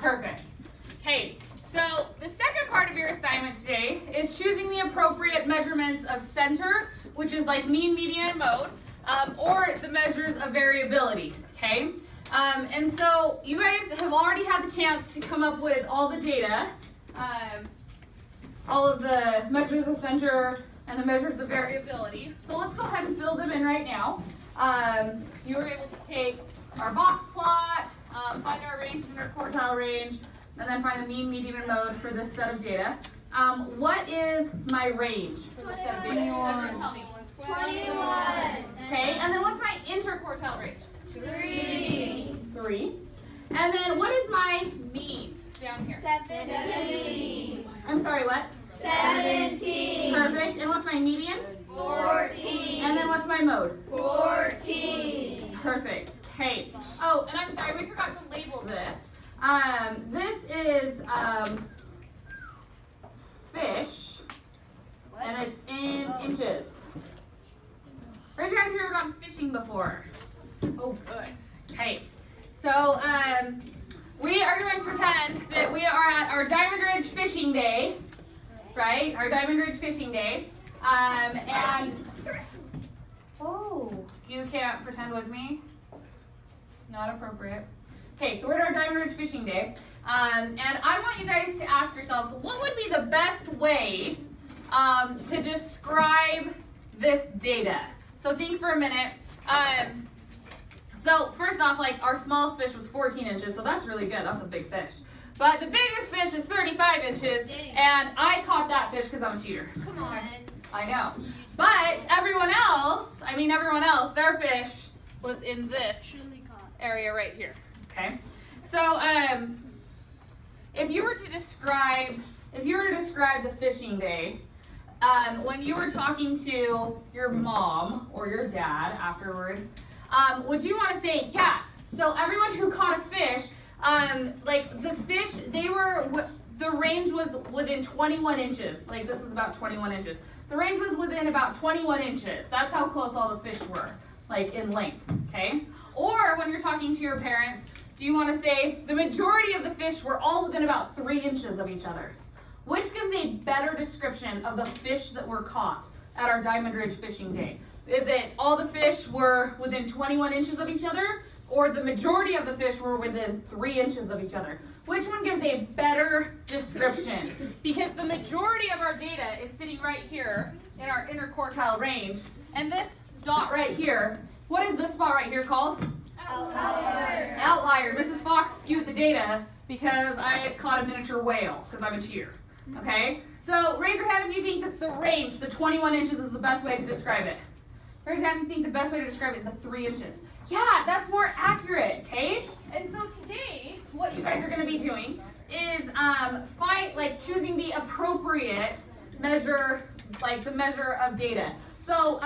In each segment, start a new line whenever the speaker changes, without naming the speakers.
Perfect. Okay, so the second part of your assignment today is choosing the appropriate measurements of center, which is like mean, median, and mode, or the measures of variability, okay? And so you guys have already had the chance to come up with all the data, all of the measures of center and the measures of variability. So let's go ahead and fill them in right now. You were able to take our box plot, find our range and our quartile range, and then find the mean, median, and mode for this set of data. What is my range for this set of data?
21.
Tell me.
21.
Okay, and then what's my interquartile range?
3.
3. And then what is my mean down here?
17.
I'm sorry, what?
17.
Perfect. And what's my median?
14.
And then what's my mode?
14.
Perfect. Okay. Oh, and I'm sorry, we forgot to label this. This is fish, and it's in inches. Raise your hand if you've ever gone fishing before. Oh, good. Okay. So we are going to pretend that we are at our Diamond Ridge Fishing Day, right? Our Diamond Ridge Fishing Day, and oh, you can't pretend with me. Not appropriate. Okay, so we're at our Diamond Ridge Fishing Day, and I want you guys to ask yourselves, what would be the best way to describe this data? So think for a minute. So first off, like our smallest fish was 14 inches, so that's really good. That's a big fish. But the biggest fish is 35 inches, and I caught that fish because I'm a cheater.
Come on.
I know. But everyone else, their fish was in this area right here. Okay. So if you were to describe the fishing day, when you were talking to your mom or your dad afterwards, would you want to say, yeah, so everyone who caught a fish, like the fish, the range was within 21 inches. Like this is about 21 inches. The range was within about 21 inches. That's how close all the fish were, like in length, okay? Or when you're talking to your parents, do you want to say the majority of the fish were all within about 3 inches of each other? Which gives a better description of the fish that were caught at our Diamond Ridge Fishing Day? Is it all the fish were within 21 inches of each other, or the majority of the fish were within 3 inches of each other? Which one gives a better description? Because the majority of our data is sitting right here in our interquartile range, and this dot right here, what is this spot right here called?
Outlier.
Outlier. Mrs. Fox skewed the data because I caught a miniature whale, because I'm a cheater. Okay? So raise your hand if you think that the range, the 21 inches, is the best way to describe it. Raise your hand if you think the best way to describe it is the 3 inches. Yeah, that's more accurate, okay? And so today, what you guys are going to be doing is choosing the appropriate measure, like the measure of data. So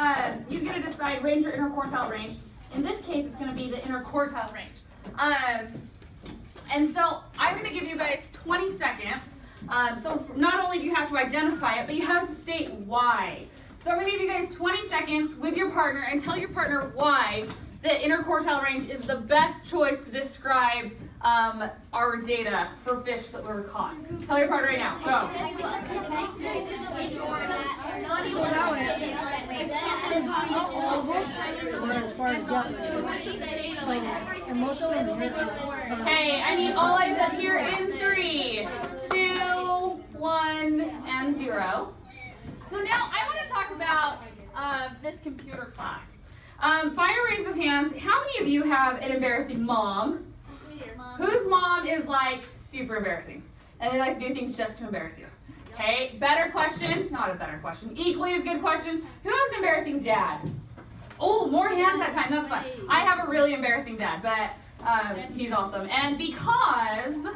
you get to decide range or interquartile range. In this case, it's going to be the interquartile range. And so I'm going to give you guys 20 seconds. So not only do you have to identify it, but you have to state why. So I'm going to give you guys 20 seconds with your partner and tell your partner why the interquartile range is the best choice to describe our data for fish that were caught. Tell your partner right now. Go. Okay, I need all eyes up here in 3, 2, 1, and 0. So now I want to talk about this computer class. By a raise of hands, how many of you have an embarrassing mom? Whose mom is like super embarrassing and they like to do things just to embarrass you? Okay, better question, not a better question, equally as good question. Who has an embarrassing dad? Oh, more hands that time, that's fine. I have a really embarrassing dad, but he's awesome. And because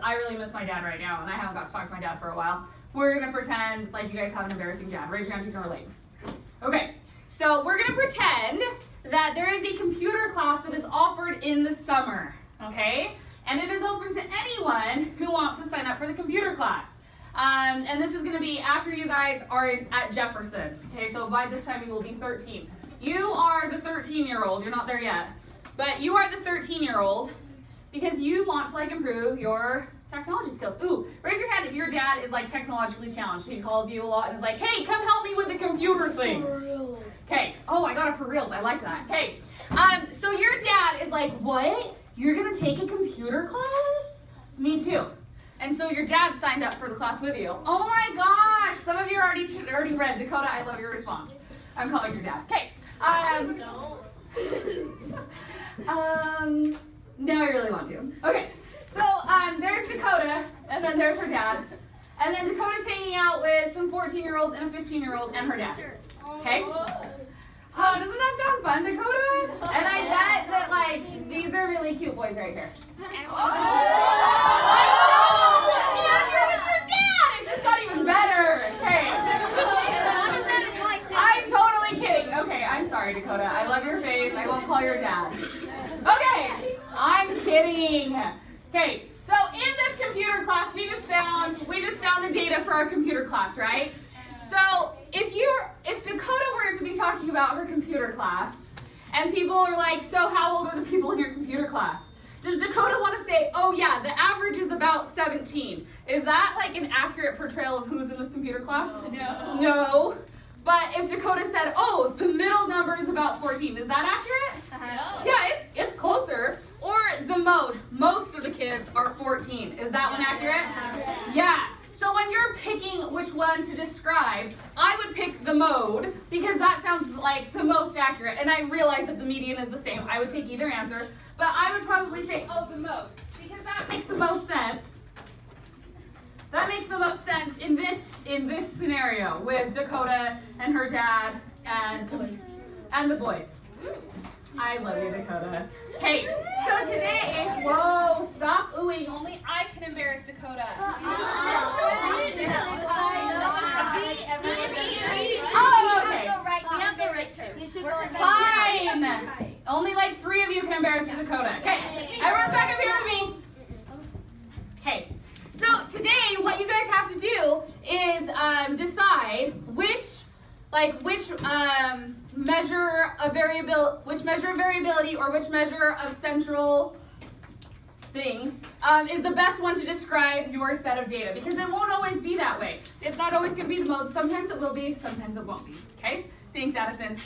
I really miss my dad right now and I haven't got to talk to my dad for a while, we're going to pretend like you guys have an embarrassing dad. Raise your hand if you can relate. Okay, so we're going to pretend that there is a computer class that is offered in the summer, okay? And it is open to anyone who wants to sign up for the computer class. And this is going to be after you guys are at Jefferson. Okay, so by this time you will be 13. You are the 13-year-old. You're not there yet. But you are the 13-year-old because you want to like improve your technology skills. Ooh, raise your hand if your dad is like technologically challenged. He calls you a lot and is like, hey, come help me with the computer thing. Okay. Oh, I got it for reals. I like that. Okay. So your dad is like, what? You're gonna take a computer class? Me too. And so your dad signed up for the class with you. Oh my gosh! Some of you already read. Dakota, I love your response. I'm calling your dad. Okay. Now I really want to. Okay. So there's Dakota, and then there's her dad. And then Dakota's hanging out with some 14-year-olds and a 15-year-old and her dad. Okay? Oh, doesn't that sound fun, Dakota? And I bet that, like, these are really cute boys right here. Oh, you're with your dad! It just got even better. Okay. I'm totally kidding. Okay, I'm sorry, Dakota. I love your face. I won't call your dad. Okay, I'm kidding. Okay, so in this computer class, we just found the data for our computer class, right? So if Dakota were to be talking about her computer class, and people are like, so how old are the people in your computer class? Does Dakota want to say, oh yeah, the average is about 17? Is that like an accurate portrayal of who's in this computer class? No. No. But if Dakota said, oh, the middle number is about 14, is that accurate?
No.
Yeah, it's closer. Or the mode, most of the kids are 14. Is that one accurate? Yeah. So when you're picking which one to describe, I would pick the mode because that sounds like the most accurate. And I realize that the median is the same. I would take either answer. But I would probably say, oh, the mode, because that makes the most sense. That makes the most sense in this scenario with Dakota and her dad and the boys. I love you, Dakota. Hey, so today, whoa, stop oohing. Only I can embarrass Dakota.
That's so mean.
Oh, okay.
We have the right to. You should go
Fine. Only like 3 of you can embarrass Dakota. Okay, everyone's back up here with me. Okay, so today what you guys have to do is decide which measure of variability or which measure of central thing is the best one to describe your set of data, because it won't always be that way. It's not always going to be the mode. Sometimes it will be, sometimes it won't be. Okay? Thanks, Addison.